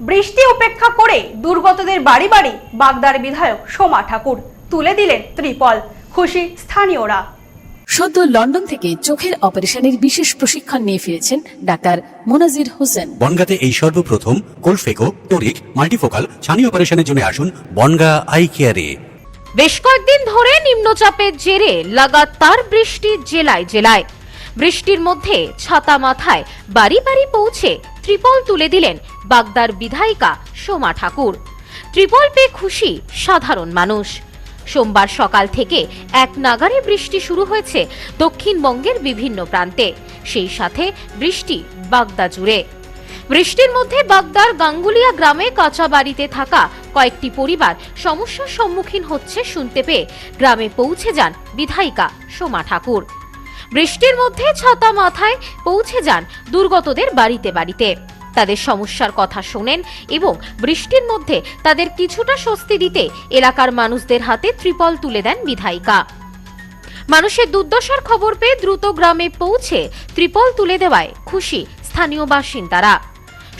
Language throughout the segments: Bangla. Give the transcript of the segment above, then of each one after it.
বৃষ্টি উপেক্ষা করে দুর্গতদের বাড়ি বাড়ি বাগদার বিধায়ক সোমা ঠাকুর তুলে দিলেন ত্রিপল। খুশি স্থানীয়রা। সদ্য লন্ডন থেকে চোখের অপারেশনের বিশেষ প্রশিক্ষণ নিয়ে ফিরেছেন ডাক্তার মোনাজির হোসেন। বনগাঁতে এই সর্বপ্রথম কোলফেকো, টোরিক, মাল্টিফোকাল ছানি অপারেশনের জন্য আসুন বনগাঁ আই কেয়ারে। বেশ কয়েকদিন ধরে নিম্নচাপের জেরে লাগাতার বৃষ্টি জেলায় জেলায়। বৃষ্টির মধ্যে ছাতা মাথায় বাড়ি বাড়ি পৌঁছে ত্রিপল তুলে দিলেন বাগদার বিধায়িকা সোমা ঠাকুর। ত্রিপল পেয়ে খুশি সাধারণ মানুষ। সোমবার সকাল থেকে এক নাগাড়ে বৃষ্টি শুরু হয়েছে দক্ষিণবঙ্গের বিভিন্ন প্রান্তে, সেই সাথে বৃষ্টি বাগদা জুড়ে। বৃষ্টির মধ্যে বাগদার গাঙ্গুলিয়া গ্রামে কাঁচা বাড়িতে থাকা কয়েকটি পরিবার সমস্যার সম্মুখীন হচ্ছে শুনতে পেয়ে গ্রামে পৌঁছে যান বিধায়িকা সোমা ঠাকুর। বৃষ্টির মধ্যে ছাতা মাথায় পৌঁছে যান দুর্গতদের বাড়িতে বাড়িতে, তাদের সমস্যার কথা শোনেন এবং বৃষ্টির মধ্যে তাদের কিছুটা স্বস্তি দিতে এলাকার মানুষদের হাতে ত্রিপল তুলে দেন বিধায়িকা। মানুষের দুর্দশার খবর পেয়ে দ্রুত গ্রামে পৌঁছে ত্রিপল তুলে দেওয়ায় খুশি স্থানীয় বাসিন্দারা।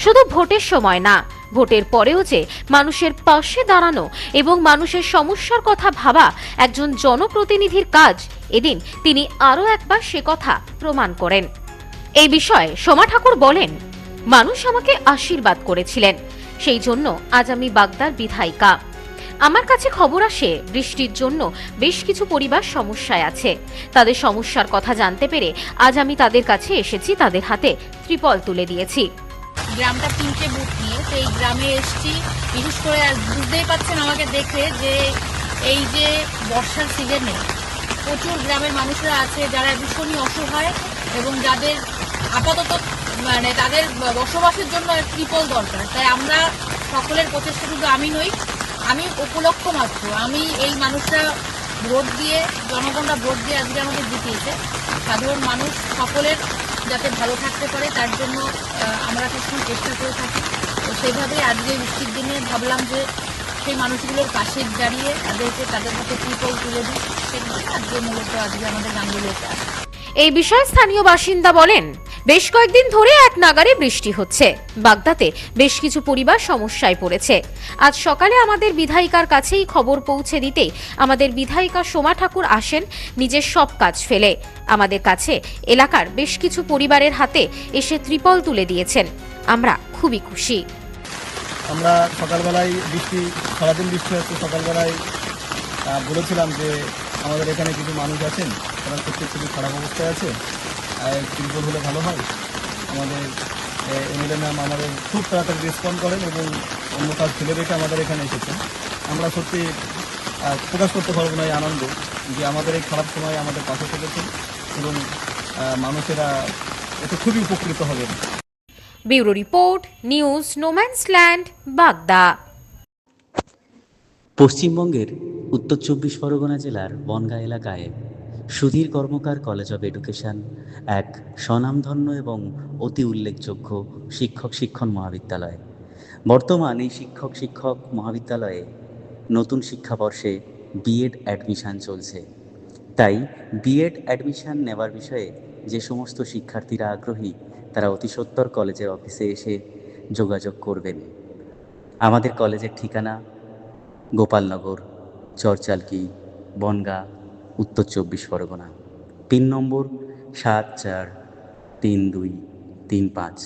শুধু ভোটের সময় না, ভোটের পরেও যে মানুষের পাশে দাঁড়ানো এবং মানুষের সমস্যার কথা ভাবা একজন জনপ্রতিনিধির কাজ, এদিন তিনি আরও একবার সে কথা প্রমাণ করেন। এই বিষয়ে সোমা ঠাকুর বলেন, মানুষ আমাকে আশীর্বাদ করেছিলেন, সেই জন্য আজ আমি বাগদার বিধায়িকা। আমার কাছে খবর আসে বৃষ্টির জন্য বেশ কিছু পরিবার সমস্যায় আছে, তাদের সমস্যার কথা জানতে পেরে আজ আমি তাদের কাছে এসেছি, তাদের হাতে ত্রিপল তুলে দিয়েছি। গ্রামটা 3টে বুথ নিয়ে, তো এই গ্রামে এসেছি বিশেষ করে। আর বুঝতেই পাচ্ছেন আমাকে দেখে যে এই যে বর্ষার সিজনে প্রচুর গ্রামের মানুষরা আছে যারা ভীষণই অসহায় এবং যাদের আপাতত তাদের বসবাসের জন্য ত্রিপল দরকার। তাই আমরা সকলের প্রচেষ্টা, শুধু আমি নই, আমি উপলক্ষ মাত্র। আমি এই মানুষরা ভোট দিয়ে, জনগণরা ভোট দিয়ে আজকে আমাদের জিতিয়েছে। সাধারণ মানুষ সকলের যাতে ভালো থাকতে পারে তার জন্য আমরা সবসময় চেষ্টা করে থাকি। তো সেভাবেই আজকে বৃষ্টির দিনে ভাবলাম যে সেই মানুষগুলোর পাশে দাঁড়িয়ে তাদের হাতে ত্রিপল তুলে দিই। সেগুলো আজকে মূলত আজকে আমাদের গাঙ্গুলিতে আসে। এই বিষয়ে স্থানীয় বাসিন্দা বলেন, বেশ কয়েকদিন ধরে এক নাগাড়ে বৃষ্টি হচ্ছে, বাগদাতে বেশ কিছু পরিবার সমস্যায় পড়েছে। আজ সকালে আমাদের বিধায়িকার কাছেই খবর পৌঁছে দিতে আমাদের বিধায়িকা সোমা ঠাকুর আসেন নিজের সব কাজ ফেলে আমাদের কাছে এলাকার বেশ কিছু পরিবারের হাতে এসে ত্রিপল তুলে দিয়েছেন। আমরা খুবই খুশি। আমরা সকালবেলায় সারাদিন বৃষ্টি হচ্ছে, সকালবেলায় বলেছিলাম যে আমাদের এখানে কিছু মানুষ আছেন তারা সত্যি খুবই খারাপ অবস্থায় আছে, ত্রিপল হলে ভালো হয়। আমাদের এমএলএ ম্যাম আমাদের খুব তাড়াতাড়ি রেসপন্ড করেন এবং অন্য কাজ ফেলে রেখে আমাদের এখানে এসেছেন। আমরা সত্যি প্রকাশ করতে পারবো না এই আনন্দ যে আমাদের এই খারাপ সময়ে আমাদের পাশে থেকেছেন এবং মানুষেরা এতে খুবই উপকৃত হবেন। ব্যুরো রিপোর্ট, নিউজ নোম্যান্সল্যান্ড, বাগদা। পশ্চিমবঙ্গের উত্তর 24 পরগনা জেলার বনগাঁ এলাকায় সুধীর কর্মকার কলেজ অব এডুকেশন এক স্বনামধন্য এবং অতি উল্লেখযোগ্য শিক্ষণ মহাবিদ্যালয়। বর্তমান এই শিক্ষক মহাবিদ্যালয়ে নতুন শিক্ষাবর্ষে বিএড অ্যাডমিশন চলছে। তাই বিএড অ্যাডমিশন নেওয়ার বিষয়ে যে সমস্ত শিক্ষার্থীরা আগ্রহী তারা অতি সত্বর কলেজের অফিসে এসে যোগাযোগ করবেন। আমাদের কলেজের ঠিকানা গোপালনগর, চরচালকি, বনগাঁ, উত্তর 24 পরগনা। পিন নম্বর 743235।